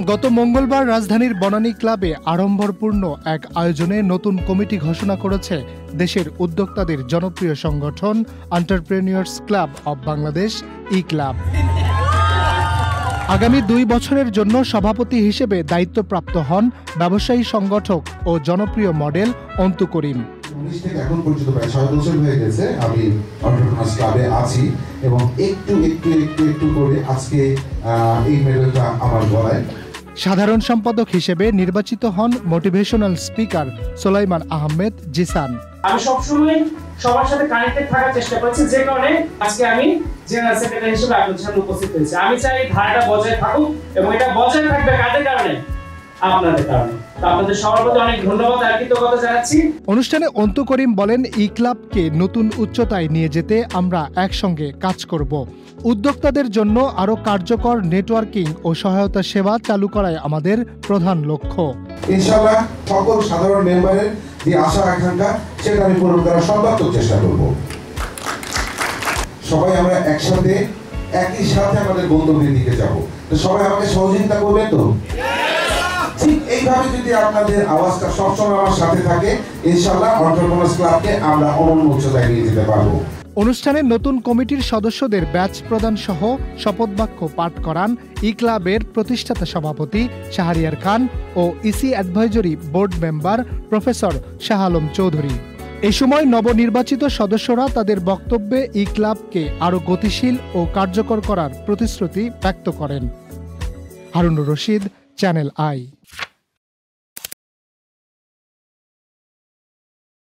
গত মঙ্গলবার রাজধানীর বনানী ক্লাবে আড়ম্বরপূর্ণ এক আয়োজনে নতুন কমিটি ঘোষণা করেছে দেশের উদ্যোক্তাদের জনপ্রিয় সংগঠন entrepreneurs club of Bangladesh E club. আগামী 2 বছরের জন্য সভাপতি হিসেবে দায়িত্বপ্রাপ্ত হন ব্যবসায়ী সংগঠক ও জনপ্রিয় মডেল অন্তু করিম। এখন পর্যন্ত প্রায় 6 বছর হয়ে গেছে আমি এন্টারপ্রেনিউয়ার্স ক্লাবে আছি এবং একটু করে আজকে এই মেডেলটা আমার গলায়। সাধারণ সম্পাদক হিসেবে নির্বাচিত হন মোটিভেশনাল স্পিকার সোলাইমান আহমেদ জিসান। আমি সবসময় সবার সাথে কানেক্টেড থাকার চেষ্টা করছি, যে কারণে আজকে আমি জেনারেল সেক্রেটারি হিসেবে আপনাদের সামনে উপস্থিত হয়েছি। আমি চাই ধারাটা বজায় থাকুক এবং এটা বজায় থাকবে কাদের কারণে? আপনাদের কারণে। আপনাদের সবার প্রতি অনেক ধন্যবাদ আর কৃতজ্ঞতা জানাচ্ছি। অনুষ্ঠানে অন্তু করিম বলেন, ই ক্লাবকে নতুন উচ্চতায় নিয়ে যেতে আমরা একসঙ্গে কাজ করব। উদ্যোক্তাদের জন্য আরো কার্যকর নেটওয়ার্কিং ও সহায়তা সেবা চালু করাই আমাদের প্রধান লক্ষ্য। ইনশাআল্লাহ সকল সাধারণ মেম্বারের যে আশা আকাঙ্ক্ষা সেটা আমি পূরণ করার সর্বাত্মক চেষ্টা করব। সবাই আমরা একসাথে একই সাথে আমাদের গন্তব্যের দিকে যাব। তো সবাই আমাকে সহযোগিতা করবেন তো? ঠিক এইভাবে যদি আপনাদের আওয়াজটা সবসময় আমার সাথে থাকে, ইনশাআল্লাহ এন্টারপ্রেনিউয়ার্স ক্লাবকে আমরা অনন্য উচ্চতায় নিয়ে যেতে পারবো। অনুষ্ঠানে নতুন কমিটির সদস্যদের ব্যাচ প্রদান সহ শপথ বাক্য পাঠ করান ই ক্লাবের প্রতিষ্ঠাতা সভাপতি শাহরিয়ার খান ও EC advisory board member professor Shah Alam Chowdhury. এই সময় নবনির্বাচিত সদস্যরা তাদের বক্তব্যে ই ক্লাবকে আরো গতিশীল ও কার্যকর করার প্রতিশ্রুতি ব্যক্ত করেন। Harunur Rashid, channel I.